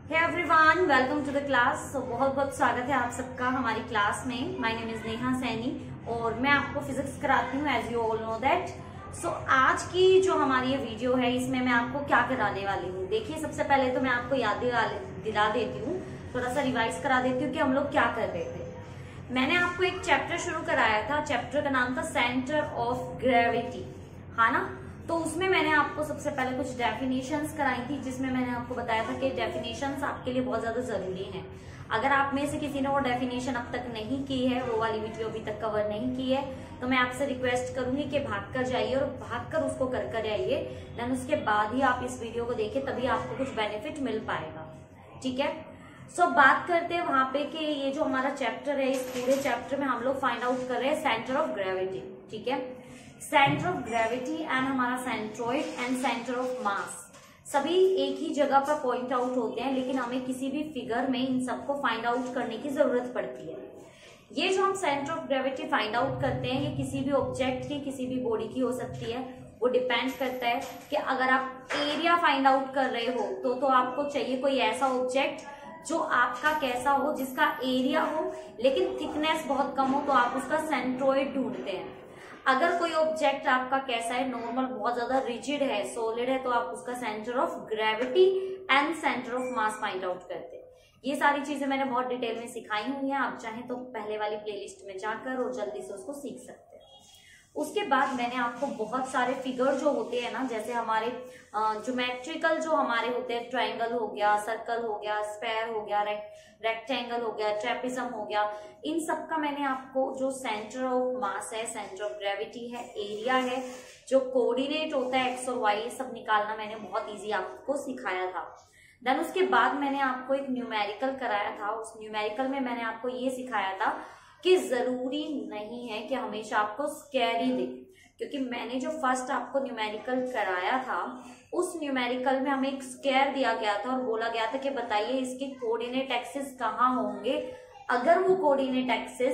Hey everyone, welcome to the class. बहुत बहुत स्वागत है आप सबका हमारी क्लास में। My name is Neha Saini और मैं आपको फिजिक्स कराती हूँ, as you all know that. So आज की जो हमारी ये वीडियो है, इसमें मैं आपको क्या कराने वाली हूँ। देखिए, सबसे पहले तो मैं आपको याद दिला देती हूँ, थोड़ा सा रिवाइज करा देती हूँ कि हम लोग क्या कर रहे थे। मैंने आपको एक चैप्टर शुरू कराया था, चैप्टर का नाम था सेंटर ऑफ ग्रेविटी, है ना। तो उसमें मैंने आपको सबसे पहले कुछ डेफिनेशंस कराई थी, जिसमें मैंने आपको बताया था कि डेफिनेशंस आपके लिए बहुत ज्यादा जरूरी हैं। अगर आप में से किसी ने वो डेफिनेशन अब तक नहीं की है, वो वाली वीडियो अभी तक कवर नहीं की है, तो मैं आपसे रिक्वेस्ट करूंगी कि भाग कर जाइए और भाग कर उसको कर आइए। देन उसके बाद ही आप इस वीडियो को देखें, तभी आपको कुछ बेनिफिट मिल पाएगा। ठीक है। सो बात करते हैं वहां पे कि ये जो हमारा चैप्टर है, इस पूरे चैप्टर में हम लोग फाइंड आउट कर रहे हैं सेंटर ऑफ ग्रेविटी। ठीक है। सेंटर ऑफ ग्रेविटी एंड हमारा centroid and centre of mass सभी एक ही जगह पर पॉइंट आउट होते हैं, लेकिन हमें किसी भी फिगर में इन सबको फाइंड आउट करने की जरूरत पड़ती है। ये जो हम centre of gravity find out करते हैं, ये किसी भी ऑब्जेक्ट की, किसी भी बॉडी की हो सकती है। वो डिपेंड करता है कि अगर आप एरिया फाइंड आउट कर रहे हो तो आपको चाहिए कोई ऐसा ऑब्जेक्ट जो आपका कैसा हो, जिसका एरिया हो लेकिन थिकनेस बहुत कम हो, तो आप उसका सेंट्रोइड ढूंढते हैं। अगर कोई ऑब्जेक्ट आपका कैसा है, नॉर्मल, बहुत ज्यादा रिजिड है, सॉलिड है, तो आप उसका centre of gravity and centre of mass find out करते हैं। ये सारी चीजें मैंने बहुत डिटेल में सिखाई हुई हैं, आप चाहें तो पहले वाली प्लेलिस्ट में जाकर और जल्दी से उसको सीख सकते हैं। उसके बाद मैंने आपको बहुत सारे फिगर जो होते हैं ना, जैसे हमारे ज्योमेट्रिकल जो हमारे होते हैं, ट्रायंगल हो गया, सर्कल हो गया, स्क्वायर हो गया, रेक्टेंगल हो गया, ट्रेपिज्म हो गया, इन सब का मैंने आपको जो सेंटर ऑफ मास है, सेंटर ऑफ ग्रेविटी है, एरिया है, जो कोऑर्डिनेट होता है एक्स और वाई, ये सब निकालना मैंने बहुत इजी आपको सिखाया था। देन उसके बाद मैंने आपको एक न्यूमेरिकल कराया था। उस न्यूमेरिकल में मैंने आपको ये सिखाया था कि जरूरी नहीं है कि हमेशा आपको स्क्वायर ही दे, क्योंकि मैंने जो फर्स्ट आपको न्यूमेरिकल कराया था, उस न्यूमेरिकल में हमें एक स्क्वायर दिया गया था और बोला गया था कि बताइए इसके कोऑर्डिनेट एक्सिस कहाँ होंगे अगर वो कोऑर्डिनेट एक्सिस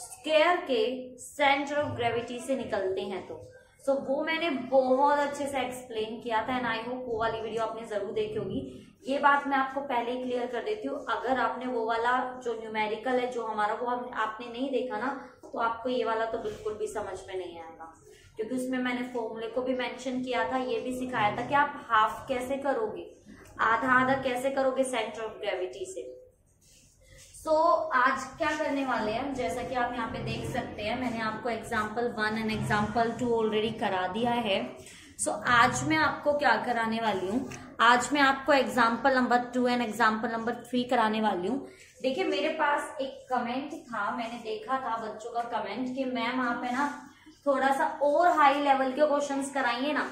स्क्वायर के सेंटर ऑफ ग्रेविटी से निकलते हैं तो। सो वो मैंने बहुत अच्छे से एक्सप्लेन किया था एंड आई होप वो वाली वीडियो आपने जरूर देखी होगी। ये बात मैं आपको पहले ही क्लियर कर देती हूँ, अगर आपने वो वाला जो न्यूमेरिकल है जो हमारा, वो आपने नहीं देखा ना, तो आपको ये वाला तो बिल्कुल भी समझ में नहीं आएगा, क्योंकि उसमें मैंने फॉर्मूले को भी मेंशन किया था, ये भी सिखाया था कि आप हाफ कैसे करोगे, आधा आधा कैसे करोगे सेंटर ऑफ ग्रेविटी से। सो आज क्या करने वाले हैं, जैसा कि आप यहाँ पे देख सकते हैं, मैंने आपको एग्जाम्पल 1 एंड एग्जाम्पल 2 ऑलरेडी करा दिया है। सो आज मैं आपको क्या कराने वाली हूँ, आज मैं आपको example number 2 and example number 3 कराने वाली हूँ। देखिए, मेरे पास एक कमेंट था, मैंने देखा था बच्चों का कमेंट कि मैम आप है ना थोड़ा सा और हाई लेवल के क्वेश्चंस कराइए ना।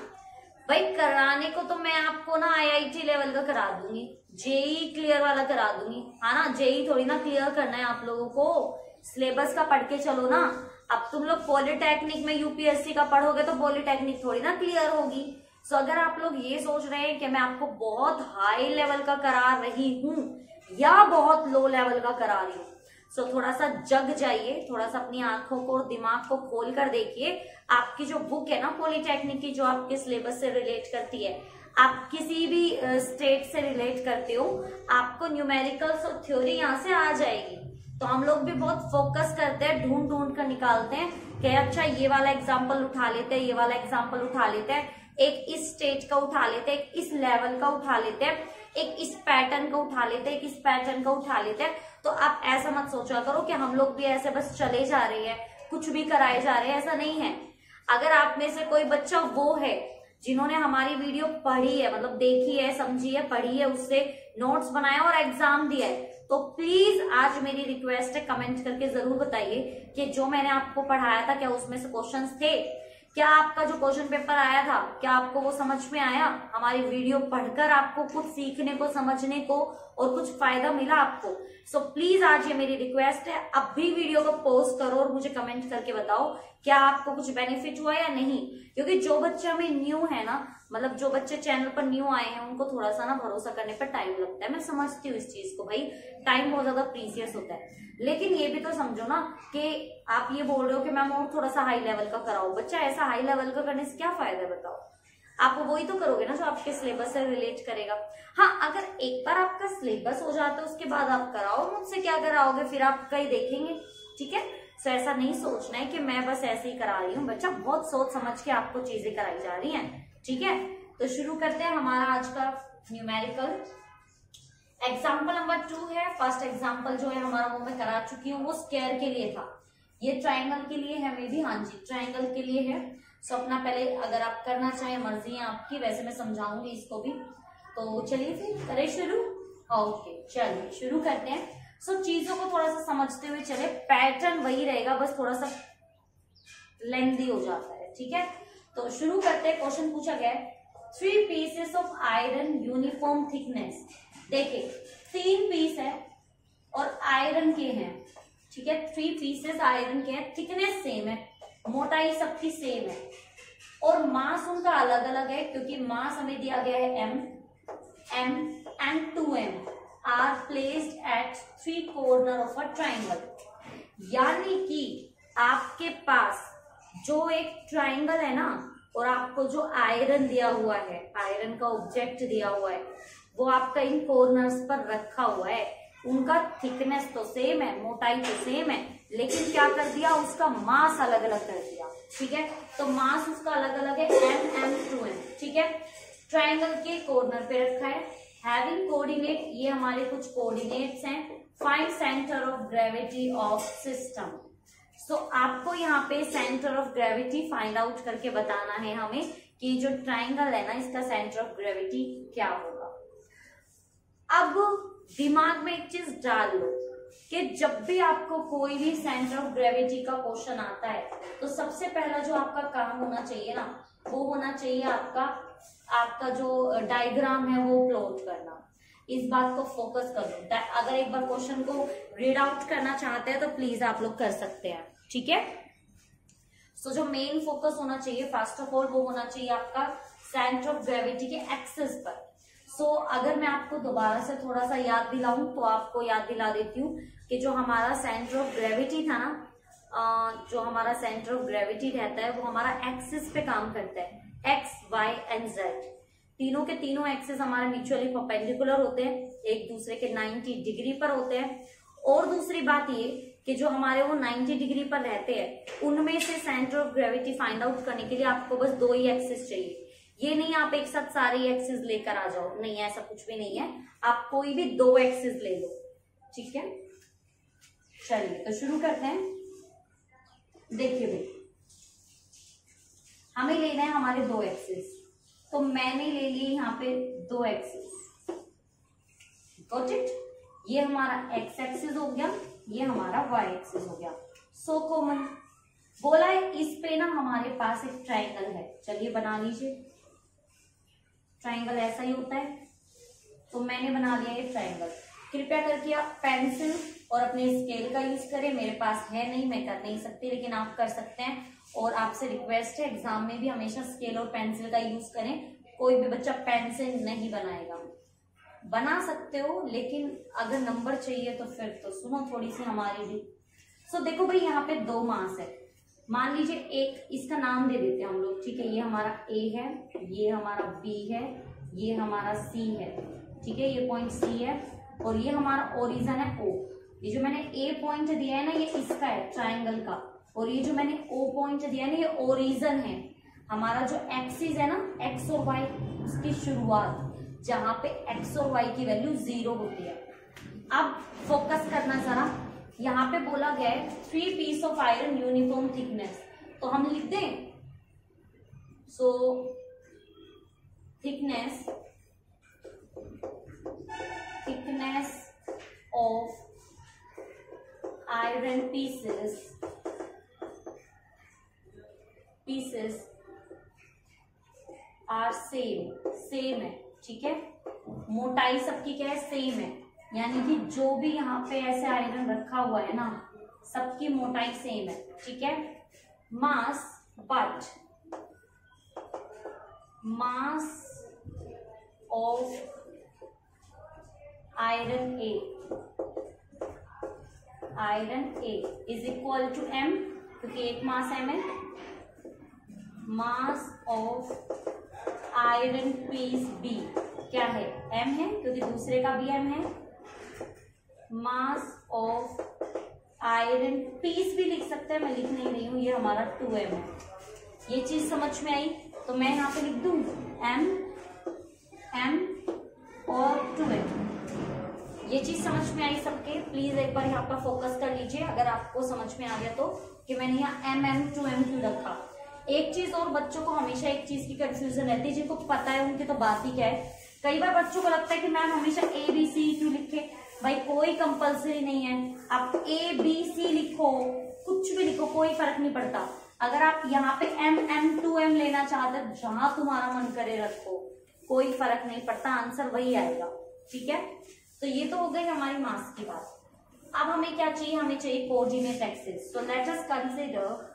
भाई, कराने को तो मैं आपको ना IIT लेवल का करा दूंगी, जेई क्लियर वाला करा दूंगी, है ना। जेई थोड़ी ना क्लियर करना है आप लोगों को, सिलेबस का पढ़ के चलो ना। अब तुम लोग पॉलिटेक्निक में यूपीएससी का पढ़ोगे तो पॉलिटेक्निक थोड़ी ना क्लियर होगी। सो अगर आप लोग ये सोच रहे हैं कि मैं आपको बहुत हाई लेवल का करा रही हूँ या बहुत लो लेवल का करा रही हूँ, सो थोड़ा सा जग जाइए, थोड़ा सा अपनी आंखों को और दिमाग को खोल कर देखिए। आपकी जो बुक है ना पॉलिटेक्निक की, जो आपके सिलेबस से रिलेट करती है, आप किसी भी स्टेट से रिलेट करते हो, आपको न्यूमेरिकल्स और थ्योरी यहाँ से आ जाएगी। तो हम लोग भी बहुत फोकस करते हैं, ढूंढ ढूंढ कर निकालते हैं कि अच्छा ये वाला एग्जाम्पल उठा लेते हैं, ये वाला एग्जाम्पल उठा लेते हैं, एक इस स्टेट का उठा लेते हैं, एक इस लेवल का उठा लेते हैं, एक इस पैटर्न का उठा लेते हैं, एक इस पैटर्न का उठा लेते हैं। तो आप ऐसा मत सोचा करो कि हम लोग भी ऐसे बस चले जा रहे हैं, कुछ भी कराए जा रहे हैं, ऐसा नहीं है। अगर आप में से कोई बच्चा वो है जिन्होंने हमारी वीडियो पढ़ी है, मतलब देखी है, समझी है, पढ़ी है, उससे नोट्स बनाया और एग्जाम दिया है, तो प्लीज आज मेरी रिक्वेस्ट है, कमेंट करके जरूर बताइए कि जो मैंने आपको पढ़ाया था क्या उसमें से क्वेश्चंस थे, क्या आपका जो क्वेश्चन पेपर आया था क्या आपको वो समझ में आया, हमारी वीडियो पढ़कर आपको कुछ सीखने को, समझने को और कुछ फायदा मिला आपको। सो प्लीज आज ये मेरी रिक्वेस्ट है, अब भी वीडियो को पॉज करो और मुझे कमेंट करके बताओ क्या आपको कुछ बेनिफिट हुआ या नहीं। क्योंकि जो बच्चे हमें न्यू है ना, मतलब जो बच्चे चैनल पर न्यू आए हैं, उनको थोड़ा सा ना भरोसा करने पर टाइम लगता है। मैं समझती हूँ इस चीज को, भाई टाइम बहुत ज्यादा प्रीसियस होता है, लेकिन ये भी तो समझो ना कि आप ये बोल रहे हो कि मैम और थोड़ा सा हाई लेवल का कराओ। बच्चा ऐसा हाई लेवल का करने से क्या फायदा है बताओ। आप वही तो करोगे ना जो आपके सिलेबस से रिलेट करेगा। हाँ, अगर एक बार आपका सिलेबस हो जाता है उसके बाद आप कराओ मुझसे, क्या कराओगे, फिर आप कहीं देखेंगे, ठीक है। तो ऐसा नहीं सोचना है कि मैं बस ऐसे ही करा रही हूँ, बच्चा बहुत सोच समझ के आपको चीजें कराई जा रही हैं, ठीक है। तो शुरू करते हैं हमारा आज का न्यूमेरिकल। एग्जाम्पल नंबर 2 है। फर्स्ट एग्जाम्पल जो है हमारा वो मैं करा चुकी हूँ, वो स्क्वायर के लिए था, ये ट्राइंगल के लिए है मे भी, हाँ जी ट्राइंगल के लिए है। सो अपना पहले अगर आप करना चाहें मर्जी है आपकी, वैसे मैं समझाऊंगी इसको भी। तो चलिए फिर करें शुरू। ओके चलिए शुरू करते हैं। सो चीजों को थोड़ा सा समझते हुए चले, पैटर्न वही रहेगा, बस थोड़ा सा लेंथी हो जाता है, ठीक है। तो शुरू करते हैं। क्वेश्चन पूछा गया है 3 pieces of iron uniform thickness. देखिए 3 पीस है और आयरन के हैं, ठीक है। 3 पीसेस आयरन के हैं, थिकनेस सेम है, मोटाई सबकी सेम है और मास उनका अलग अलग है, क्योंकि मास हमें दिया गया है m and 2m are placed at 3 corner of a triangle. यानी कि आपके पास जो एक ट्राइंगल है ना, और आपको जो आयरन दिया हुआ है, आयरन का ऑब्जेक्ट दिया हुआ है, वो आपका इन कॉर्नर्स पर रखा हुआ है। उनका थिकनेस तो सेम है, मोटाई तो सेम है, लेकिन क्या कर दिया, उसका मास अलग अलग कर दिया, ठीक है। तो मास उसका अलग अलग है, m 2m, ठीक है। ट्राइंगल के कॉर्नर पे रखा है। हैविंग कोऑर्डिनेट, ये हमारे कुछ कोऑर्डिनेट्स हैं। Find centre of gravity of system. So आपको यहाँ पे centre of gravity find out करके बताना है हमें कि जो ट्राइंगल है ना, इसका सेंटर ऑफ ग्रेविटी क्या होगा। अब दिमाग में एक चीज डाल लो कि जब भी आपको कोई भी सेंटर ऑफ ग्रेविटी का क्वेश्चन आता है, तो सबसे पहला जो आपका काम होना चाहिए ना, वो होना चाहिए आपका जो डायग्राम है वो प्लॉट करना। इस बात को फोकस कर लो। अगर एक बार क्वेश्चन को रीड आउट करना चाहते हैं तो प्लीज आप लोग कर सकते हैं, ठीक है। सो जो मेन फोकस होना चाहिए फर्स्ट ऑफ ऑल, वो होना चाहिए आपका सेंटर ऑफ ग्रेविटी के एक्सिस पर। अगर मैं आपको दोबारा से थोड़ा सा याद दिलाऊं तो आपको याद दिला देती हूँ कि जो हमारा सेंटर ऑफ ग्रेविटी था ना, जो हमारा सेंटर ऑफ ग्रेविटी रहता है वो हमारा एक्सिस पे काम करता है, एक्स वाई एंड जेड। तीनों के तीनों एक्सिस हमारे म्यूचुअली परपेंडिकुलर होते हैं, एक दूसरे के 90 डिग्री पर होते हैं। और दूसरी बात ये कि जो हमारे वो 90 डिग्री पर रहते हैं, उनमें से centre of gravity find out करने के लिए आपको बस 2 ही एक्सिस चाहिए। ये नहीं आप एक साथ सारे एक्सिस लेकर आ जाओ, नहीं ऐसा कुछ भी नहीं है, आप कोई भी 2 एक्सिस ले लो, ठीक है। चलिए तो शुरू करते हैं। देखिए भाई, हमें लेना है हमारे 2 एक्सिस, तो मैंने ले लिए यहाँ पे 2 एक्सिस, गॉट इट। ये हमारा एक्स एक्सिस हो गया, ये हमारा वाई एक्सिस हो गया। सो कॉमन बोला है, इस पे ना हमारे पास एक ट्राइंगल है, चलिए बना लीजिए। ट्राइंगल ऐसा ही होता है, तो मैंने बना लिया ये ट्राइंगल। कृपया करके आप पेंसिल और अपने स्केल का यूज करें, मेरे पास है नहीं, मैं कर नहीं सकती, लेकिन आप कर सकते हैं। और आपसे रिक्वेस्ट है, एग्जाम में भी हमेशा स्केल और पेंसिल का यूज करें। कोई भी बच्चा पेंसिल नहीं बनाएगा, बना सकते हो, लेकिन अगर नंबर चाहिए तो फिर तो सुनो थोड़ी सी हमारी भी। देखो भाई, यहाँ पे 2 मास है। मान लीजिए एक, इसका नाम दे देते हैं हम लोग, ठीक है। ये हमारा ए है, ये हमारा बी है, ये हमारा सी है, ठीक है। ये पॉइंट सी है और ये हमारा ओरिजिन है ओ। ये जो मैंने ए पॉइंट दिया है ना, ये इसका है ट्राइंगल का, और ये जो मैंने ओ पॉइंट दिया है ना, ये ओरिजिन है। हमारा जो एक्सिस है ना, एक्स और वाई, उसकी शुरुआत जहां पे एक्स और वाई की वैल्यू 0 होती है। अब फोकस करना जरा, यहाँ पे बोला गया है 3 piece of iron uniform thickness, तो हम लिख दें thickness of iron pieces are same है, ठीक है। मोटाई सबकी क्या है, सेम है, यानी कि जो भी यहाँ पे ऐसे आयरन रखा हुआ है ना, सबकी मोटाई सेम है, ठीक है। Mass of iron A is equal to m, क्योंकि एक मास m है। Mass of iron piece B क्या है, m है, क्योंकि दूसरे का भी m है। मास ऑफ आयरन पीस भी लिख सकते हैं, मैं लिख नहीं रही हूं, ये हमारा 2m है। ये चीज समझ में आई, तो मैं यहाँ पे लिख दूं m और 2m। ये चीज समझ में आई सबके? प्लीज एक बार यहाँ पर फोकस कर लीजिए अगर आपको समझ में आ गया तो, कि मैंने यहाँ mm 2m क्यों रखा। एक चीज और, बच्चों को हमेशा एक चीज की कंफ्यूजन रहती है, जिनको पता है उनकी तो बात ही क्या है। कई बार बच्चों को लगता है कि मैम हमेशा ABC क्यों लिखे। भाई कोई कंपल्सरी नहीं है, आप ABC लिखो, कुछ भी लिखो, कोई फर्क नहीं पड़ता। अगर आप यहाँ पे mm 2m लेना चाहते हो, जहां तुम्हारा मन करे रखो, कोई फर्क नहीं पड़ता, आंसर वही आएगा। ठीक है, तो ये तो हो गई हमारी मास की बात। अब हमें क्या चाहिए, हमें चाहिए coordinate axis. So let us consider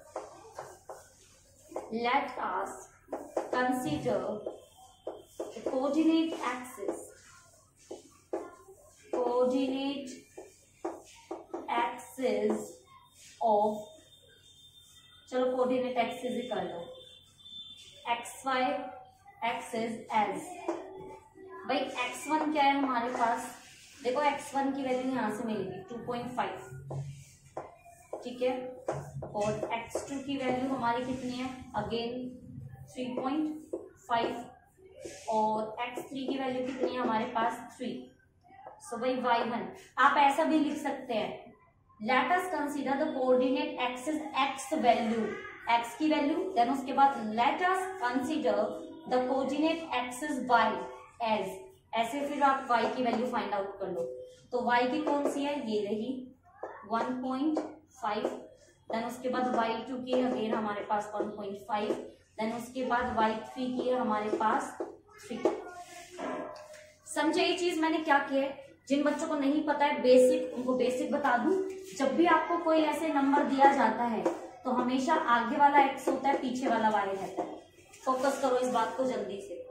the coordinate axis of, चलो कोऑर्डिनेट एक्सिस ही कर लो, XY एक्सिस एज। भाई x1 क्या है हमारे पास, देखो x1 की वैल्यू यहां से मिलेगी 2.5, ठीक है, और x2 की वैल्यू हमारी कितनी है, अगेन 3.5, और x3 की वैल्यू कितनी है हमारे पास 3। सो भाई y1 आप ऐसा भी लिख सकते हैं, let us consider the coordinate axis x value, x की वैल्यू, देन उसके बाद let us consider the coordinate axis y as, ऐसे फिर आप y की वैल्यू फाइंड आउट कर लो। तो y की कौन सी है, ये रही 1.5, देन उसके बाद y2 की अगेन हमारे पास 1.5, देन उसके बाद y3 की है हमारे पास 3। समझे ये चीज मैंने क्या किया है? जिन बच्चों को नहीं पता है बेसिक, उनको बेसिक बता दूं। जब भी आपको कोई ऐसे नंबर दिया जाता है तो हमेशा आगे वाला x होता है, पीछे वाला y रहता है। फोकस करो इस बात को, जल्दी से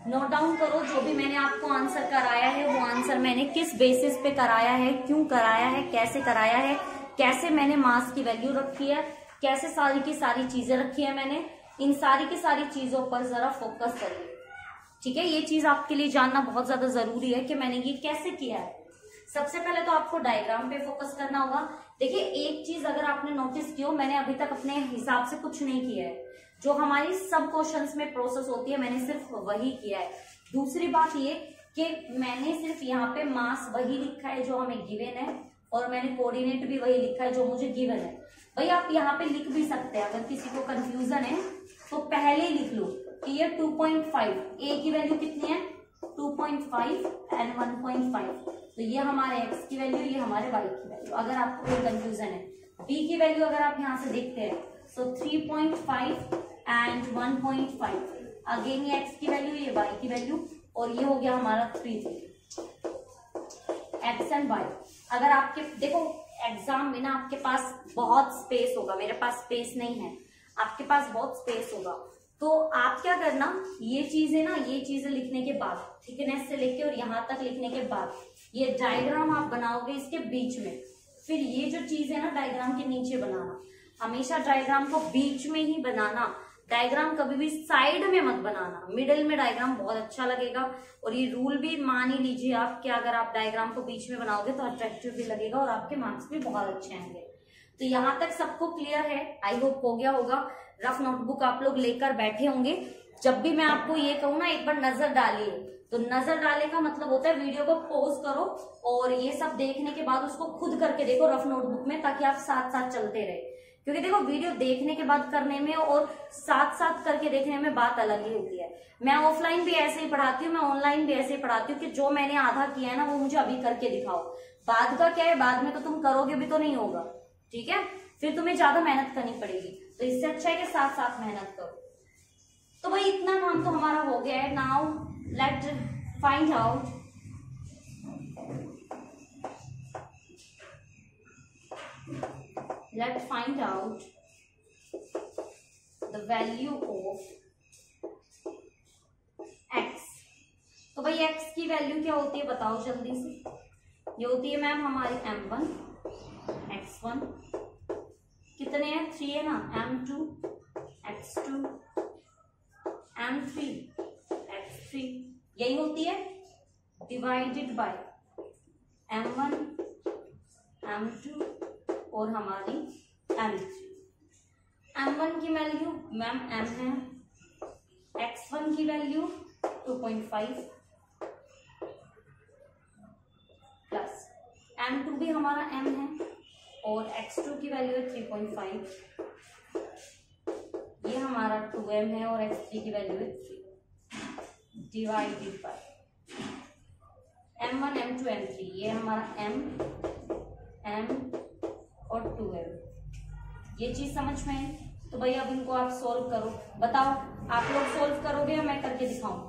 नोट डाउन करो। जो भी मैंने आपको आंसर कराया है वो आंसर मैंने किस बेसिस पे कराया है, क्यों कराया है, कैसे कराया है, कैसे मैंने मास की वैल्यू रखी है, कैसे सारी की सारी चीजें रखी है मैंने, इन सारी की सारी चीजों पर जरा फोकस करिए। ठीक है, ये चीज आपके लिए जानना बहुत ज्यादा जरूरी है कि मैंने ये कैसे किया है। सबसे पहले तो आपको डायग्राम पे फोकस करना होगा। देखिए एक चीज अगर आपने नोटिस की हो, मैंने अभी तक अपने हिसाब से कुछ नहीं किया है, जो हमारी सब क्वेश्चंस में प्रोसेस होती है मैंने सिर्फ वही किया है। दूसरी बात ये कि मैंने सिर्फ यहाँ पे मास वही लिखा है जो हमें गिवन है, और मैंने कोऑर्डिनेट भी वही लिखा है जो मुझे गिवन है। भाई आप यहाँ पे लिख भी सकते हैं, अगर किसी को कंफ्यूजन है तो पहले ही लिख लो कि ये 2.5, ए की वैल्यू कितनी है 2.5 एंड 1.5, तो ये हमारे x की वैल्यू, ये हमारे y की वैल्यू। अगर आपको कोई कंफ्यूजन है, b की वैल्यू अगर आप यहाँ से देखते हैं सो 3.5 एंड 1.5, अगेन ये x की वैल्यू, ये y की वैल्यू, और ये हो गया हमारा 3 x एंड y। अगर आपके देखो एग्जाम में ना आपके पास बहुत स्पेस होगा, मेरे पास स्पेस नहीं है, आपके पास बहुत स्पेस होगा, तो आप क्या करना, ये चीजें ना, ये चीजें लिखने के बाद, थिकनेस से लेके और यहाँ तक लिखने के बाद ये डायग्राम आप बनाओगे इसके बीच में, फिर ये जो चीज है ना डायग्राम के नीचे बनाना। हमेशा डायग्राम को बीच में ही बनाना, डायग्राम कभी भी साइड में मत बनाना, मिडिल में डायग्राम बहुत अच्छा लगेगा। और ये रूल भी मान ही लीजिए आप कि अगर आप डायग्राम को बीच में बनाओगे तो अट्रैक्टिव भी लगेगा और आपके मार्क्स भी बहुत अच्छे आएंगे। तो यहाँ तक सबको क्लियर है, आई होप हो गया होगा। रफ नोटबुक आप लोग लेकर बैठे होंगे। जब भी मैं आपको ये कहूँ ना एक बार नजर डालिए, तो नजर डालने का मतलब होता है वीडियो को पॉज करो और ये सब देखने के बाद उसको खुद करके देखो रफ नोटबुक में, ताकि आप साथ साथ चलते रहे। क्योंकि देखो वीडियो देखने के बाद करने में और साथ साथ करके देखने में बात अलग ही होती है। मैं ऑफलाइन भी ऐसे ही पढ़ाती हूँ, मैं ऑनलाइन भी ऐसे ही पढ़ाती हूँ कि जो मैंने आधा किया है ना वो मुझे अभी करके दिखाओ। बाद का क्या है, बाद में तो तुम करोगे भी तो नहीं होगा, ठीक है, फिर तुम्हें ज्यादा मेहनत करनी पड़ेगी। तो इससे अच्छा है कि साथ साथ मेहनत करो। तो भाई इतना काम तो हमारा हो गया है। Now let find out the value of x। तो भाई x की वैल्यू क्या होती है बताओ जल्दी से। ये होती है मैम हमारी m1, x1 कितने हैं 3 है ना, m2, x2, m3 3 यही होती है, डिवाइडेड बाय m1 m2 और हमारी m3। m1 की वैल्यू मैम m है, x1 की वैल्यू 2.5 प्लस m2 भी हमारा m है और x2 की वैल्यू है 3.5, ये हमारा 2m है और x3 की वैल्यू है 3, divided by m1 m2 m3, ये हमारा m और 2m। ये चीज समझ में है? तो भाई अब इनको आप सोल्व करो। बताओ आप लोग सोल्व करोगे या मैं करके दिखाऊं?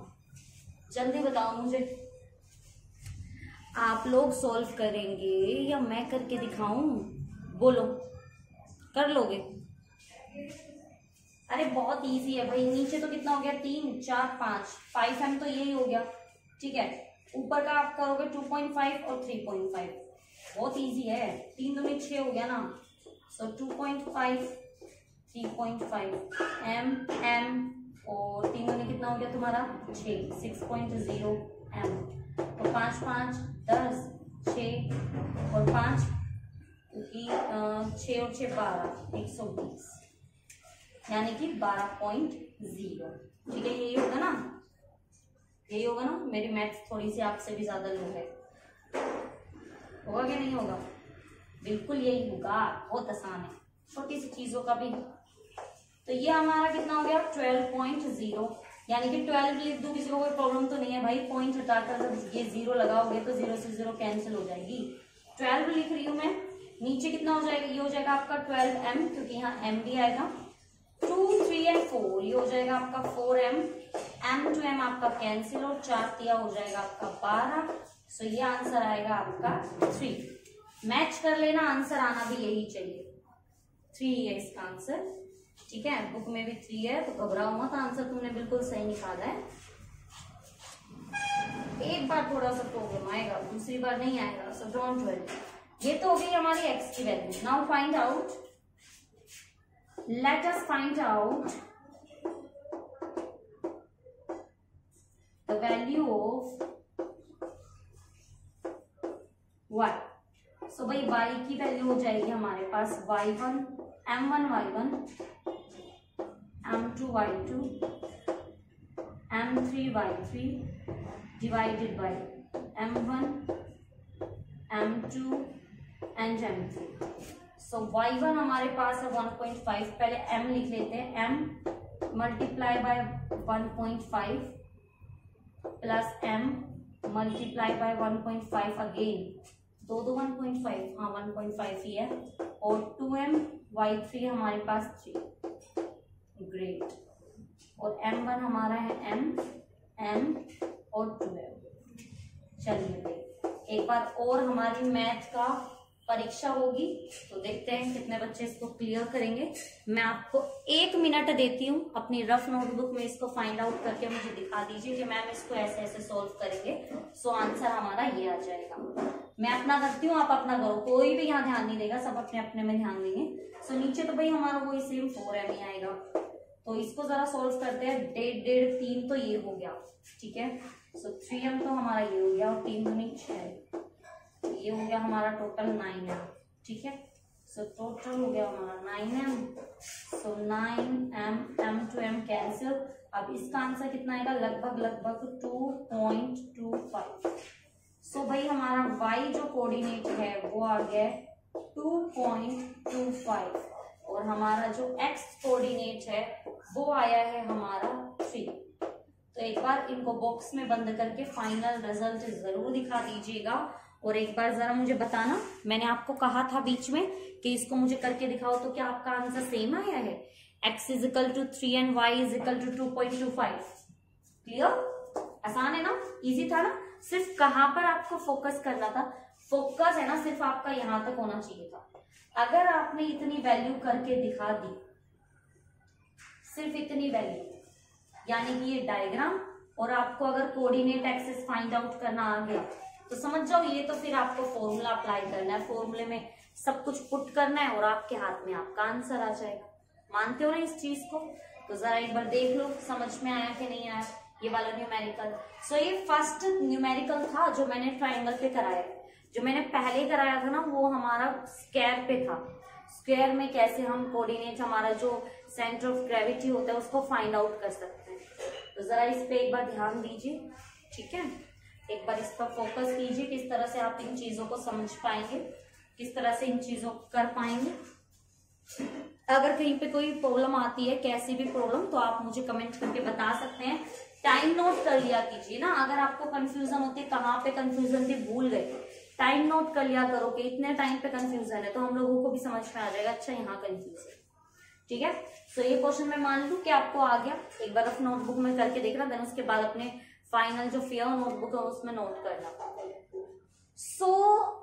जल्दी बताओ मुझे, आप लोग सोल्व करेंगे या मैं करके दिखाऊं? बोलो, कर लोगे? अरे बहुत इजी है भाई। नीचे तो कितना हो गया, 3 4 5 5m तो यही हो गया, ठीक है। ऊपर का आप करोगे 2.5 और 3.5, बहुत इजी है। 3 दूनी 6 हो गया ना, सो 2.5 3.5 m और 3 दूनी कितना हो गया तुम्हारा 6 6.0 m। तो 5 5 10 6 और 5 क्योंकि 6 और 6 12 120 यानी कि 12.0, ठीक है। यही होगा ना, यही होगा ना। मेरी मैथ्स थोड़ी सी आपसे भी ज्यादा लो है, होगा कि नहीं होगा? बिल्कुल यही होगा, बहुत आसान है छोटी सी चीजों का भी। तो ये हमारा कितना हो गया 12.0, यानी कि 12 लिख दूं, किसी को कोई प्रॉब्लम तो नहीं है भाई। पॉइंट हटाकर जब ये 0 लगाओगे तो 0 से 0 कैंसिल हो जाएगी। 12 लिख रही हूं मैं। नीचे कितना हो जाएगा, ये हो जाएगा आपका 12m, क्योंकि यहाँ m भी आएगा। 2 3 और 4 ये हो जाएगा आपका 4m, m to m आपका कैंसिल और 4 तिया हो जाएगा आपका 12। सो ये आंसर आएगा आपका 3। मैच कर लेना, आंसर आना भी यही चाहिए, 3 है इसका आंसर, ठीक है। बुक में भी 3 है तो घबराओ मत, आंसर तुमने बिल्कुल सही निकाला है। एक बार थोड़ा सा प्रॉब्लम आएगा, दूसरी बार नहीं आएगा, सो डोंट वरी। ये तो हो गई हमारी x की value. Now find out, let us find out the value of y। so भाई y की वैल्यू हो जाएगी हमारे पास y1 m1 y1 m2 y2 m3 y3 divided by m1 m2 and m3। So y1 हमारे पास है 1.5, पहले m लिख लेते हैं। m multiply by 1.5 plus m multiply by 1.5 again, दो 1.5, हाँ 1.5 ही है। और 2m y3 हमारे पास 3, ग्रेट। और m1 हमारा है m और 2m। चलिए भाई एक बार और हमारी मैथ का परीक्षा होगी, तो देखते हैं कितने बच्चे इसको क्लियर करेंगे। मैं आपको 1 मिनट देती हूँ, अपनी रफ नोटबुक में इसको फाइंड आउट करके मुझे दिखा दीजिए कि मैम इसको ऐसे ऐसे सॉल्व करेंगे, सो आंसर हमारा ये आ जाएगा। मैं अपना करती हूँ, आप अपना करो, कोई भी यहाँ ध्यान नहीं देगा, सब अपने अपने में ध्यान देंगे। सो नीचे तो भाई हमारा वही सेम 4m ही आएगा, तो इसको जरा सॉल्व करते हैं। 1.5 3 तो ये हो गया, ठीक है। सो 3m तो हमारा ये हो गया और 3 दूनी 6, ये हो गया हमारा टोटल 9m, ठीक है। सो टोटल हो गया हमारा 9m। So 9m m to m cancel. अब इसका आंसर कितना आएगा, लगभग 2.25। सो भाई हमारा y जो कोऑर्डिनेट है वो आ गया 2.25 और हमारा जो x कोऑर्डिनेट है वो आया है हमारा 3। तो एक बार इनको बॉक्स में बंद करके फाइनल रिजल्ट जरूर दिखा दीजिएगा। और एक बार जरा मुझे बताना, मैंने आपको कहा था बीच में कि इसको मुझे करके दिखाओ, तो क्या आपका आंसर सेम आया है? x is equal to 3 and y is equal to 2.25। Clear? आसान है ना, इजी था ना। सिर्फ कहाँ पर आपको फोकस करना था, फोकस है ना सिर्फ आपका यहाँ तक होना चाहिए था। अगर आपने इतनी वैल्यू करके दिखा दी, सिर्फ इतनी वैल्यू, यानी कि ये डायग्राम, और आपको अगर कोऑर्डिनेट एक्सिस फाइंड आउट करना आ गया तो समझ जाओ ये तो फिर आपको फॉर्मूला अप्लाई करना है, फॉर्मूले में सब कुछ पुट करना है और आपके हाथ में आपका आंसर आ जाएगा। मानते हो ना इस चीज को? तो जरा एक बार देख लो समझ में आया कि नहीं आया। ये वाला न्यूमेरिकल। सो ये फर्स्ट न्यूमेरिकल था जो मैंने ट्राइंगल पे कराया। जो मैंने पहले कराया था ना वो हमारा स्क्वायर पे था। स्क्वायर में कैसे हम कोऑर्डिनेट, हमारा जो सेंटर ऑफ ग्रेविटी होता है उसको फाइंड आउट कर सकते हैं। तो जरा इस पे एक बार ध्यान दीजिए, ठीक है। एक बार इस पर फोकस कीजिए, किस तरह से आप इन चीजों को समझ पाएंगे, किस तरह से इन चीजों को कर पाएंगे। अगर कहीं पे कोई प्रॉब्लम आती है, कैसी भी प्रॉब्लम, तो आप मुझे कमेंट करके बता सकते हैं। टाइम नोट कर लिया कीजिए ना, अगर आपको कंफ्यूजन होती है कहाँ पे कंफ्यूजन थी, भूल गए, टाइम नोट कर लिया करो कि इतने टाइम पे कंफ्यूजन है, तो हम लोगों को भी समझ में आ जाएगा अच्छा यहाँ कंफ्यूजन, ठीक है। तो ये क्वेश्चन मैं मान लूं कि आपको आ गया। एक बार अपने नोटबुक में करके देखना, देन उसके बाद अपने फाइनल जो फेयर नोटबुक है उसमें नोट करना। सो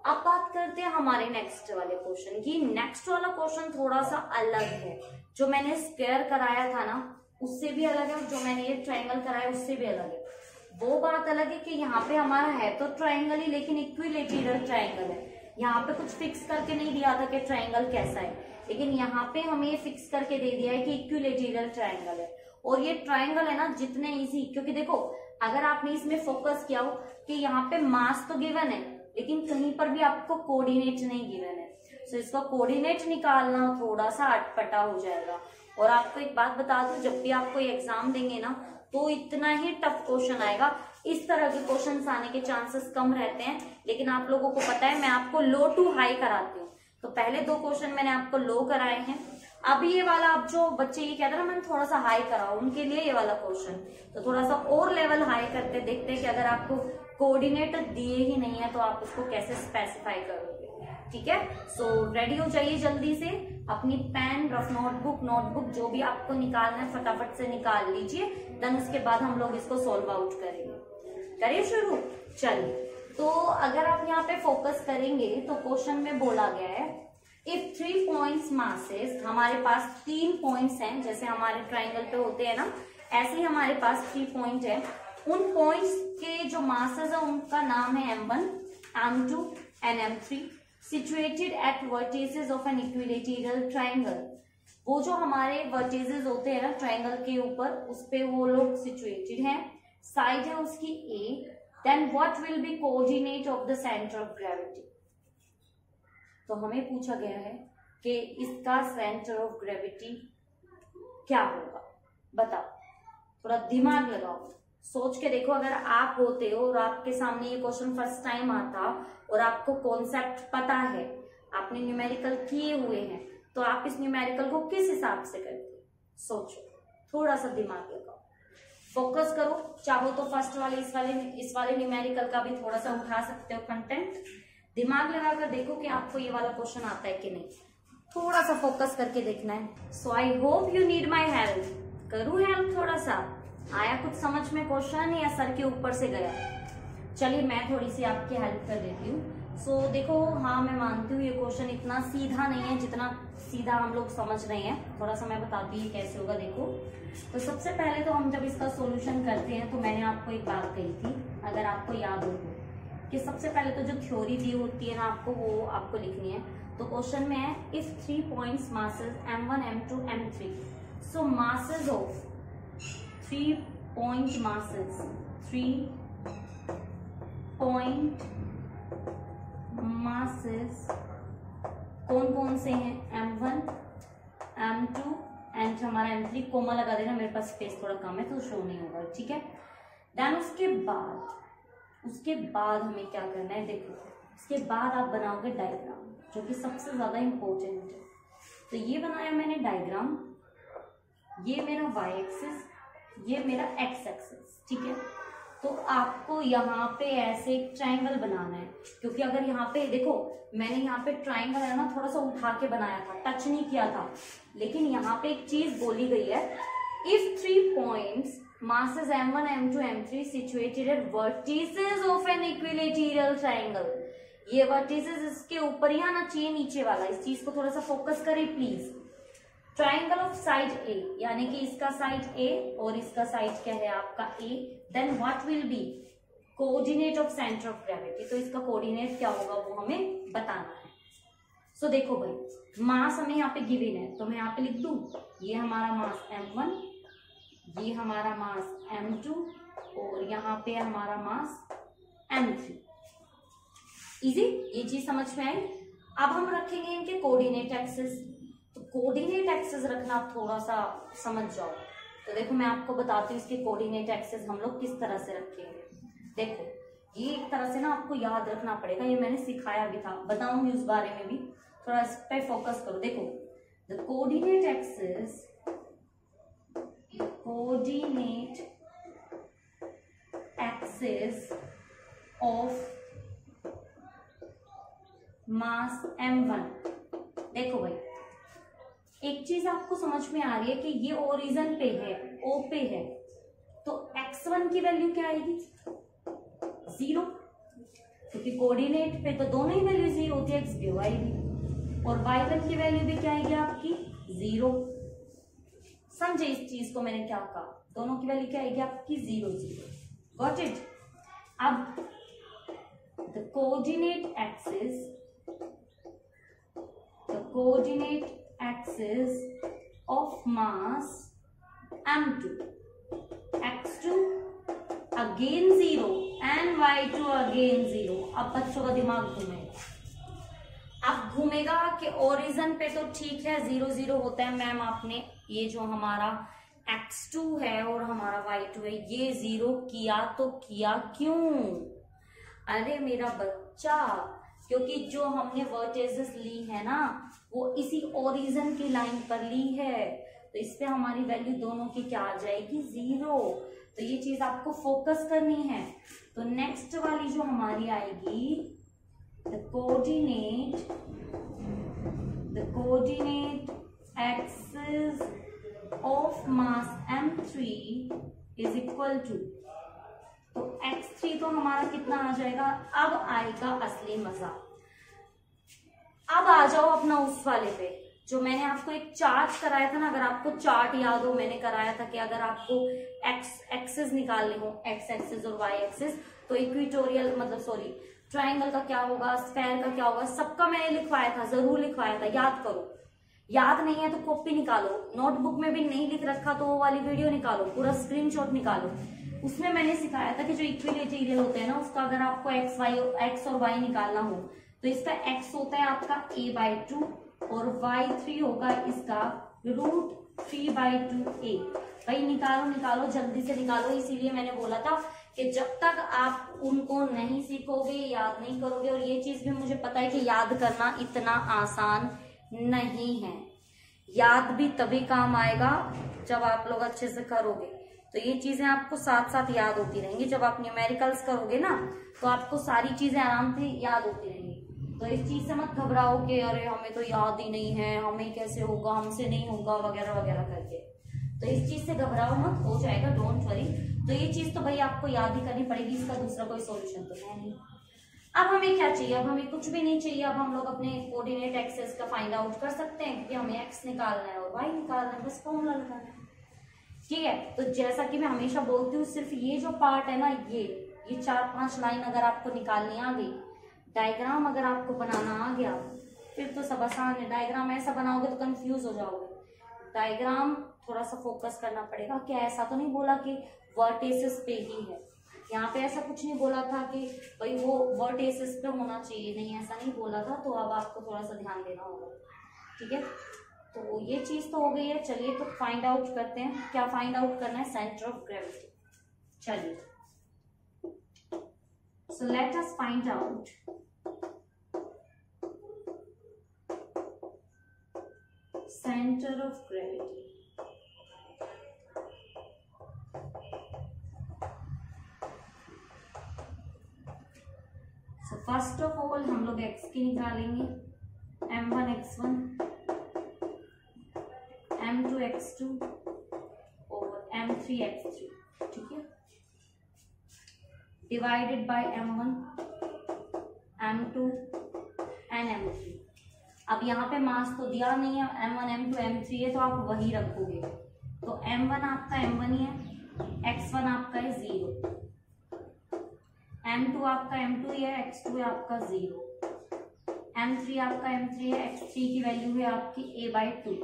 अब बात करते हैं हमारे नेक्स्ट वाले क्वेश्चन की। नेक्स्ट वाला क्वेश्चन थोड़ा सा अलग है। जो मैंने स्क्वायर कराया था ना उससे भी अलग है, और जो मैंने ये ट्राइंगल कराया उससे भी अलग है। वो बात अलग है कि यहाँ पे हमारा है तो ट्राइंगल ही, लेकिन इक्विलैटरल ट्राइंगल है। यहाँ पे कुछ फिक्स करके नहीं दिया था कि ट्राइंगल कैसा है, लेकिन यहाँ पे हमें ये फिक्स करके दे दिया है कि इक्विलैटरल ट्राइंगल है। और ये ट्राइंगल है ना जितने इजी, क्योंकि देखो अगर आपने इसमें फोकस किया हो कि यहाँ पे मास तो गिवन है लेकिन कहीं पर भी आपको कोऑर्डिनेट नहीं गिवन है, सो इसका कोऑर्डिनेट निकालना थोड़ा सा अटपटा हो जाएगा। और आपको एक बात बता दूं, जब भी आपको एग्जाम देंगे ना तो इतना ही टफ क्वेश्चन आएगा। इस तरह के क्वेश्चंस आने के चांसेस कम रहते हैं, लेकिन आप लोगों को पता है मैं आपको लो टू हाई कराती हूँ। तो पहले 2 क्वेश्चन मैंने आपको लो कराए हैं, अब ये वाला, अब जो बच्चे ये कहते हैं ना मैंने थोड़ा सा हाई कराओ, उनके लिए ये वाला क्वेश्चन तो थोड़ा सा और लेवल हाई करके देखते हैं कि अगर आपको कोऑर्डिनेट दिए ही नहीं है तो आप उसको कैसे स्पेसिफाई करोगे, ठीक है। सो रेडी हो जाइए जल्दी से, अपनी पेन, रफ नोटबुक जो भी आपको निकालना है फटाफट से निकाल लीजिए, देन उसके बाद हम लोग इसको सोल्व आउट करेंगे। करिए शुरू, चलिए। तो अगर आप यहाँ पे फोकस करेंगे तो क्वेश्चन में बोला गया है इफ 3 पॉइंट्स मासेस, हमारे पास 3 पॉइंट्स हैं, जैसे हमारे ट्राइंगल पे होते हैं ना ऐसे ही हमारे पास 3 पॉइंट है। उन पॉइंट्स के जो मासेस है उनका नाम है M1, M2 and M3, situated at vertices of an equilateral triangle. वो जो हमारे वर्टिसेस होते हैं ना ट्राइंगल के ऊपर, उस पे वो लोग सिचुएटेड हैं, साइड है उसकी A, then what will be coordinate of the centre of gravity. तो हमें पूछा गया है कि इसका सेंटर ऑफ ग्रेविटी क्या होगा, बताओ, थोड़ा दिमाग लगाओ, सोच के देखो। अगर आप होते हो और आपके सामने ये क्वेश्चन फर्स्ट टाइम आता और आपको कॉन्सेप्ट पता है, आपने न्यूमेरिकल किए हुए हैं, तो आप इस न्यूमेरिकल को किस हिसाब से करते? सोचो, थोड़ा सा दिमाग लगाओ, फोकस करो। चाहो तो फर्स्ट वाले इस वाले न्यूमेरिकल का भी थोड़ा सा उठा सकते हो कंटेंट। दिमाग लगाकर देखो कि आपको ये वाला क्वेश्चन आता है कि नहीं, थोड़ा सा फोकस करके देखना है। So I hope you need my help. करूँ हेल्प? थोड़ा सा आया कुछ समझ में क्वेश्चन या सर के ऊपर से गया? चलिए मैं थोड़ी सी आपकी हेल्प कर देती हूँ। सो देखो, हाँ मैं मानती हूँ ये क्वेश्चन इतना सीधा नहीं है जितना सीधा हम लोग समझ रहे हैं। थोड़ा सा मैं बताती हूँ कैसे होगा। देखो, तो सबसे पहले तो हम जब इसका सॉल्यूशन करते हैं तो मैंने आपको एक बात कही थी, अगर आपको याद हो कि सबसे पहले तो जो थ्योरी दी होती है ना आपको, वो आपको लिखनी है। तो क्वेश्चन में है if 3 points masses M1, M2, M3, so masses of 3 point masses, 3 point masses कौन कौन से हैं? M1, M2 एंड हमारा M3। कोमा लगा देना, मेरे पास स्पेस थोड़ा कम है तो शो नहीं होगा, ठीक है। देन उसके बाद हमें क्या करना है, देखो उसके बाद आप बनाओगे डायग्राम, जो कि सबसे ज्यादा इंपॉर्टेंट है। तो ये बनाया मैंने डायग्राम, ये मेरा y एक्सिस, ये मेरा x एक्सिस, ठीक है। तो आपको यहाँ पे ऐसे एक ट्राइंगल बनाना है, क्योंकि अगर यहाँ पे देखो मैंने यहाँ पे ट्राइंगल है ना थोड़ा सा उठा के बनाया था, टच नहीं किया था, लेकिन यहाँ पे एक चीज बोली गई है if 3 points masses M1, M2, M3 situated at vertices of an equilateral triangle। ये vertices इसके ऊपर ही आना चाहिए, नीचे वाला, इस चीज को थोड़ा सा फोकस करें please. Triangle of side A, यानी कि इसका साइड A और इसका साइड क्या है आपका A, then what will be coordinate of centre of gravity. तो इसका कोऑर्डिनेट क्या होगा वो हमें बताना है। सो देखो भाई, मास हमें यहाँ पे गिवन है, तो मैं यहाँ पे लिख दूं ये हमारा मास M1, ये हमारा मास M2 और यहाँ पे हमारा मास m3। इजी, ये चीज समझ में आई। अब हम रखेंगे इनके कोऑर्डिनेट एक्सिस। तो कोऑर्डिनेट एक्सिस रखना थोड़ा सा समझ जाओ। तो देखो मैं आपको बताती हूँ इसके कोऑर्डिनेट एक्सिस हम लोग किस तरह से रखेंगे। देखो ये एक तरह से ना आपको याद रखना पड़ेगा, ये मैंने सिखाया भी था, बताऊंगी उस बारे में भी, थोड़ा इस पे फोकस करो। देखो the coordinate axis of mass m1। देखो भाई एक चीज आपको समझ में आ रही है कि ये ओरिजिन पे है, O पे है, तो x1 की वैल्यू क्या आएगी? 0, क्योंकि कोऑर्डिनेट पे तो दोनों ही वैल्यू 0 होती है, x भी y भी। और y1 की वैल्यू भी क्या आएगी आपकी? 0। समझे इस चीज को मैंने क्या कहा? दोनों की वैल्यू क्या आएगी आपकी? 0 0। Got it? अब the coordinate axis of mass m2, x2 again 0 and y2 again 0। अब बच्चों का दिमाग घूमेगा। अब घूमेगा कि ओरिजिन पे तो ठीक है 0 0 होता है मैम, आपने ये जो हमारा x2 है और हमारा y2 है ये 0 किया, तो किया क्यों? अरे मेरा बच्चा, क्योंकि जो हमने वर्टेजेस ली है ना वो इसी ओरिजिन की लाइन पर ली है, तो इस पे हमारी वैल्यू दोनों की क्या आ जाएगी? 0। तो ये चीज आपको फोकस करनी है। तो नेक्स्ट वाली जो हमारी आएगी the coordinate axis of mass m3 is equal to, तो x3 तो हमारा कितना आ जाएगा? अब आएगा असली मजा। अब आ जाओ अपना उस वाले पे जो मैंने आपको एक चार्ट कराया था ना। अगर आपको चार्ट याद हो, मैंने कराया था कि अगर आपको x एक्सिस निकालने हो, x एक्सिस और y एक्सिस, तो इक्वेटोरियल मतलब सॉरी ट्रायंगल का क्या होगा, स्फेयर का क्या होगा, सबका मैंने लिखवाया था, जरूर लिखवाया था, याद करो। याद नहीं है तो कॉपी निकालो, नोटबुक में भी नहीं लिख रखा तो वो वाली वीडियो निकालो, पूरा स्क्रीनशॉट निकालो। उसमें मैंने सिखाया था कि जो इक्विलेटरल होते हैं ना उसका अगर आपको x और y निकालना हो तो इसका x होता है आपका a/2 और y3 होगा इसका √3/2a। भाई निकालो जल्दी से निकालो। इसीलिए मैंने बोला था कि जब तक आप उनको नहीं सीखोगे, याद नहीं करोगे, और ये चीज भी मुझे पता है कि याद करना इतना आसान नहीं है, याद भी तभी काम आएगा जब आप लोग अच्छे से करोगे। तो ये चीजें आपको साथ साथ याद होती रहेंगी। जब आप न्यूमेरिकल्स करोगे ना तो आपको सारी चीजें आराम से याद होती रहेंगी। तो इस चीज से मत घबराओ कि अरे हमें तो याद ही नहीं है, हमें कैसे होगा, हमसे नहीं होगा वगैरह वगैरह करके। तो इस चीज से घबराओ मत, हो जाएगा, डोंट वरी। तो ये चीज तो भाई आपको याद ही करनी पड़ेगी, इसका दूसरा कोई सोल्यूशन तो है नहीं। अब हमें क्या चाहिए? अब हमें कुछ भी नहीं चाहिए। अब हम लोग अपने कोऑर्डिनेट एक्सिस का फाइंड आउट कर सकते हैं क्योंकि हमें x निकालना है और y निकालना है, बस फॉर्मूला लगाना है। ठीक है, तो जैसा कि मैं हमेशा बोलती हूँ, सिर्फ ये जो पार्ट है ना, ये 4-5 लाइन अगर आपको निकालनी आ गई, डायग्राम अगर आपको बनाना आ गया, फिर तो सब आसान है। डायग्राम ऐसा बनाओगे तो कंफ्यूज हो जाओगे। डायग्राम थोड़ा सा फोकस करना पड़ेगा। क्या ऐसा तो नहीं बोला कि वर्टेसिस पे ही है, यहाँ पे ऐसा कुछ नहीं बोला था कि भाई वो वर्टेसिस पे होना चाहिए, नहीं ऐसा नहीं बोला था। तो अब आपको थोड़ा सा ध्यान देना होगा। ठीक है, तो ये चीज तो हो गई है। चलिए तो फाइंड आउट करते हैं। क्या फाइंड आउट करना है? Centre of gravity. चलिए, so let us find out centre of gravity. So first of all हम लोग x की निकालेंगे, m1 x1, m2 x2 और m3 x3। ठीक है, divided by m1, m2 and m3। अब यहाँ पे मास तो दिया नहीं है, m1 m2 m3 है तो आप वही रखोगे। तो m1 आपका m1 ही है, x1 आपका है 0, m2 आपका m2 ही है, x2 है आपका 0, m3 आपका m3 है, x3 की वैल्यू है आपकी a/2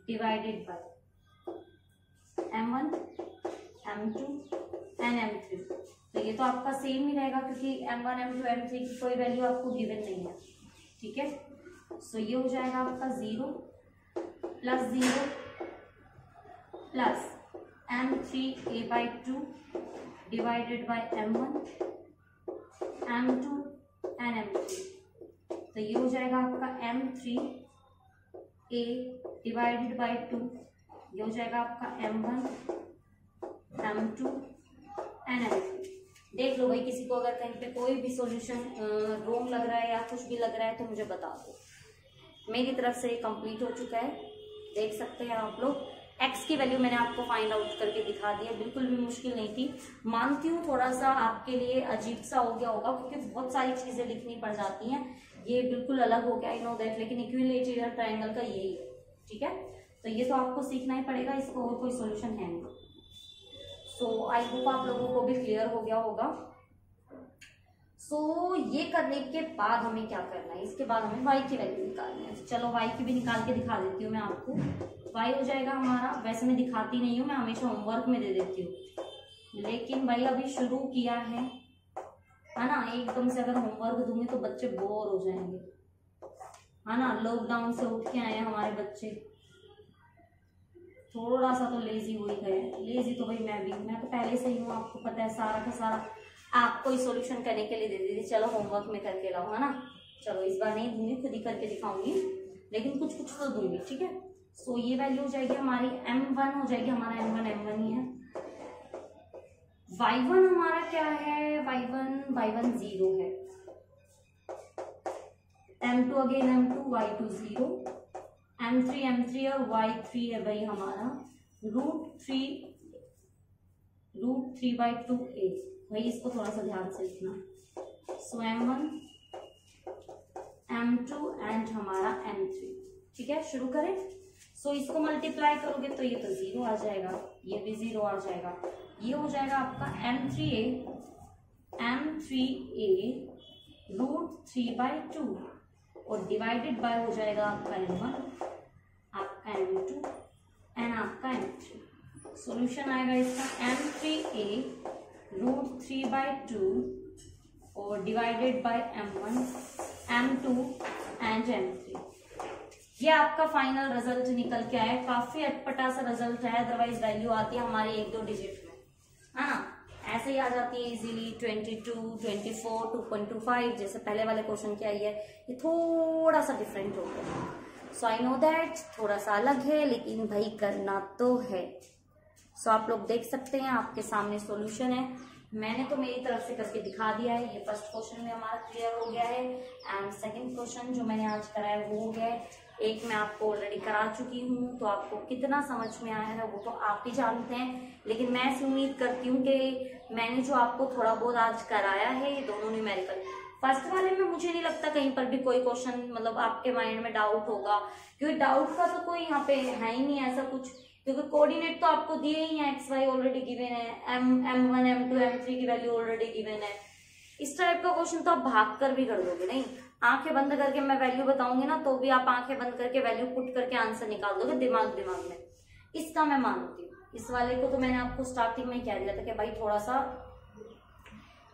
divided by m1 M2 and M3। तो ये तो आपका सेम ही रहेगा क्योंकि M1 M2 M3 की कोई वैल्यू आपको गिवन नहीं है, ठीक है। सो ये हो जाएगा आपका 0 plus M3A/2 divided by M1 M2 and M3। तो ये हो जाएगा आपका M3A डिवाइडेड बाय 2, ये हो जाएगा आपका M1 M2 एंड M3। देख लो भाई, किसी को अगर कहीं पे कोई भी सॉल्यूशन रोंग लग रहा है या कुछ भी लग रहा है तो मुझे बता दो। मेरी तरफ से कंप्लीट हो चुका है, देख सकते हैं आप लोग। x की वैल्यू मैंने आपको फाइंड आउट करके दिखा दिया, बिल्कुल भी मुश्किल नहीं थी। मानती हूँ थोड़ा सा आपके लिए अजीब सा हो गया होगा क्योंकि बहुत सारी चीजें लिखनी पड़ जाती हैं, ये बिल्कुल अलग हो गया, आई नो दैट, लेकिन इक्विलैटरल ट्रायंगल का यही है, ठीक है। तो ये तो आपको सीखना ही पड़ेगा, इसको और कोई सोल्यूशन है नहीं। सो आई होप आप लोगों को भी क्लियर हो गया होगा। सो ये करने के बाद हमें क्या करना है, इसके बाद हमें y की वैल्यू निकालनी है। तो चलो y की भी निकाल के दिखा देती हूँ मैं आपको। y हो जाएगा हमारा, वैसे मैं दिखाती नहीं हूँ, मैं हमेशा होमवर्क में दे देती हूँ, लेकिन भाई अभी शुरू किया है ना, एकदम से अगर होमवर्क दूंगी तो बच्चे बोर हो जाएंगे, है ना। लॉकडाउन से उठ के आए हैं हमारे बच्चे, थोड़ा सा तो लेजी हो ही गए। लेजी तो भाई मैं तो पहले से ही हूँ, आपको पता है, सारा का सारा आपको ही सॉल्यूशन करने के लिए दे दी थी, चलो होमवर्क में करके लाओ, है ना। चलो इस बार नहीं दूंगी, खुद ही करके दिखाऊंगी, लेकिन कुछ कुछ तो दूंगी, ठीक है। सो ये वैल्यू हो जाएगी हमारी M1 हो जाएगी, हमारा M1 ही है। Y1 हमारा क्या है, Y1 0 है। M2 again M2, Y2 0, M3 और Y3 है भाई हमारा √3/2a। भाई इसको थोड़ा सा ध्यान से लिखना। सो M1 M2 एंड हमारा M3, ठीक है। शुरू करें। सो इसको मल्टीप्लाई करोगे तो ये तो 0 आ जाएगा, ये भी 0 आ जाएगा, ये हो जाएगा आपका M3a √3/2 और डिवाइडेड बाय हो जाएगा आपका M1, आपका M2 एंड आपका M3। सॉल्यूशन आएगा इसका M3a √3/2 और divided by M1 M2 and M3। ये आपका फाइनल रिजल्ट निकल के आया। काफी अटपटा सा रिजल्ट है, अदरवाइज वैल्यू आती है हमारी 1-2 डिजिट में, है ना। ऐसे ही आ जाती है इजीली 22, 24, 2.25 जैसे पहले वाले क्वेश्चन की आई है। ये थोड़ा सा डिफरेंट हो गया। सो आई नो दैट थोड़ा सा अलग है, लेकिन भाई करना तो है। सो आप लोग देख सकते हैं, आपके सामने सॉल्यूशन है, मैंने तो मेरी तरफ से करके दिखा दिया है। ये फर्स्ट क्वेश्चन में हमारा क्लियर हो गया है एंड सेकंड क्वेश्चन जो मैंने आज कराया वो हो गया है। एक मैं आपको ऑलरेडी करा चुकी हूँ, तो आपको कितना समझ में आया है वो तो आप ही जानते हैं, लेकिन मैं ऐसी उम्मीद करती हूँ कि मैंने जो आपको थोड़ा बहुत आज कराया है, ये दोनों न्यूमेरिकल फर्स्ट वाले में मुझे नहीं लगता कहीं पर भी कोई क्वेश्चन मतलब आपके माइंड में डाउट होगा, क्योंकि डाउट का तो कोई यहाँ पे है ही नहीं ऐसा कुछ, क्योंकि कोऑर्डिनेट तो आपको दिए ही हैं, XY ऑलरेडी गिवन है, M1 M2 M3 की वैल्यू ऑलरेडी गिवन है। इस टाइप का क्वेश्चन तो आप भाग कर भी कर दोगे, नहीं आंखें बंद करके मैं वैल्यू बताऊंगी ना तो भी आप आंखें बंद करके वैल्यू पुट करके आंसर निकाल दोगे दिमाग में। इसका मैं मानती हूँ। इस वाले को तो मैंने आपको स्टार्टिंग में कह दिया था कि भाई थोड़ा सा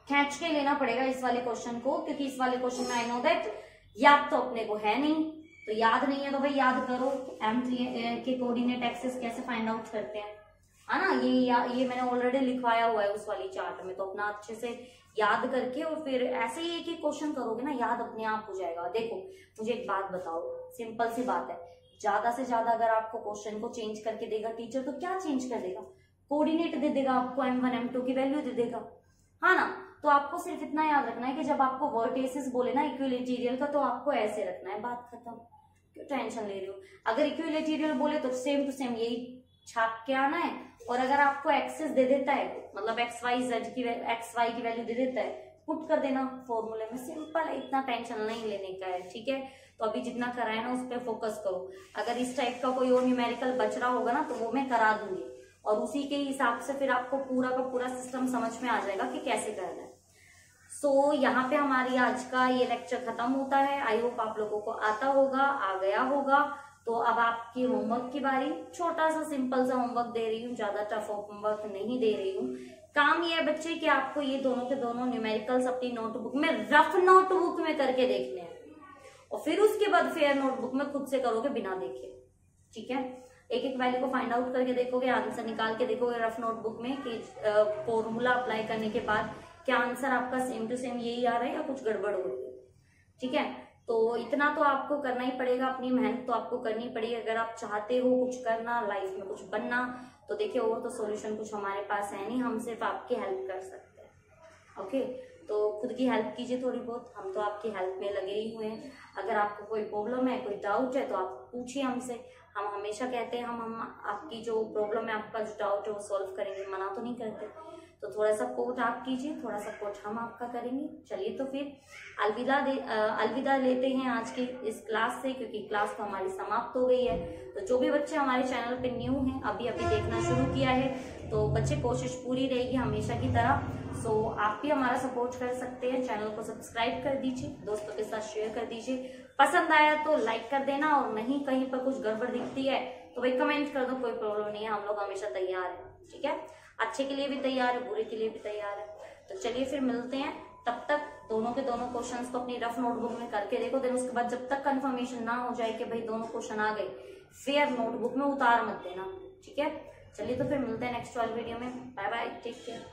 खींच के लेना पड़ेगा इस वाले क्वेश्चन को, क्योंकि इस वाले क्वेश्चन में आई नो दैट याद तो अपने को है नहीं, तो याद नहीं है तो भाई याद करो M3 के कोऑर्डिनेट एक्सिस कैसे फाइंड आउट करते हैं, है ना। ये मैंने ऑलरेडी लिखवाया हुआ है उस वाली चार्ट में, तो अपना अच्छे से याद करके और फिर ऐसे ही एक क्वेश्चन करोगे ना, याद अपने आप हो जाएगा। देखो मुझे एक बात बताओ, सिंपल सी बात है, ज्यादा से ज्यादा अगर आपको क्वेश्चन को चेंज करके देगा टीचर तो क्या चेंज कर देगा, कोऑर्डिनेट दे देगा आपको, M1 M2 की वैल्यू दे देगा, हाँ ना। तो आपको सिर्फ इतना याद रखना है कि जब आपको वर्टिसेस बोले ना इक्विलैटरल का, तो आपको ऐसे रखना है, बात खत्म, क्यों टेंशन ले रहे हो। अगर इक्विलैटरल बोले तो सेम टू सेम यही छाप के आना है, और अगर आपको एक्सिस दे देता है मतलब XY की वैल्यू दे देता है, पुट कर देना फॉर्मूले में, सिंपल है, इतना टेंशन नहीं लेने का है, ठीक है। तो अभी जितना करा है ना उस पर फोकस करो। अगर इस टाइप का कोई और न्यूमेरिकल बच रहा होगा ना तो वो मैं करा दूंगी, और उसी के हिसाब से फिर आपको पूरा का पूरा सिस्टम समझ में आ जाएगा कि कैसे करना है। सो यहाँ पे हमारी आज का ये लेक्चर खत्म होता है। आई होप आप लोगों को आता होगा, आ गया होगा। तो अब आपकी होमवर्क की बारी। छोटा सा सिंपल सा होमवर्क दे रही हूँ, ज्यादा टफ होमवर्क नहीं दे रही हूँ। काम ये है बच्चे कि आपको ये दोनों के दोनों न्यूमेरिकल्स अपनी नोटबुक में, रफ नोटबुक में करके देखने हैं, और फिर उसके बाद फेयर नोटबुक में खुद से करोगे बिना देखे। ठीक है, एक एक वैल्यू को फाइंड आउट करके देखोगे, आंसर निकाल के देखोगे रफ नोटबुक में कि फॉर्मूला अप्लाई करने के बाद क्या आंसर आपका सेम टू सेम यही आ रहा है या कुछ गड़बड़ हो रही है। ठीक है, तो इतना तो आपको करना ही पड़ेगा, अपनी मेहनत तो आपको करनी पड़ेगी अगर आप चाहते हो कुछ करना, लाइफ में कुछ बनना। तो देखिए, और तो सॉल्यूशन कुछ हमारे पास है नहीं, हम सिर्फ आपकी हेल्प कर सकते हैं। ओके, तो खुद की हेल्प कीजिए थोड़ी बहुत, हम तो आपकी हेल्प में लगे ही हुए हैं। अगर आपको कोई प्रॉब्लम है, कोई डाउट है, तो आप पूछिए हमसे। हम हमेशा कहते हैं हम आपकी जो प्रॉब्लम है, आपका जो डाउट है वो सॉल्व करेंगे, मना तो नहीं करते। तो थोड़ा सपोर्ट आप कीजिए, थोड़ा सपोर्ट हम आपका करेंगे। चलिए, तो फिर अलविदा लेते हैं आज की इस क्लास से, क्योंकि क्लास तो हमारी समाप्त हो गई है। तो जो भी बच्चे हमारे चैनल पे न्यू हैं, अभी अभी देखना शुरू किया है, तो बच्चे कोशिश पूरी रहेगी हमेशा की तरह। सो आप भी हमारा सपोर्ट कर सकते हैं, चैनल को सब्सक्राइब कर दीजिए, दोस्तों के साथ शेयर कर दीजिए, पसंद आया तो लाइक कर देना, और नहीं कहीं पर कुछ गड़बड़ दिखती है तो भाई कमेंट कर दो, कोई प्रॉब्लम नहीं है, हम लोग हमेशा तैयार हैं। ठीक है, अच्छे के लिए भी तैयार है, बुरे के लिए भी तैयार है। तो चलिए फिर मिलते हैं, तब तक दोनों के दोनों क्वेश्चंस को अपनी रफ नोटबुक में करके देखो। देन उसके बाद जब तक कंफर्मेशन ना हो जाए कि भाई दोनों क्वेश्चन आ गए, फेयर नोटबुक में उतार मत देना। ठीक है, चलिए तो फिर मिलते हैं नेक्स्ट वाली वीडियो में। Bye bye, take care.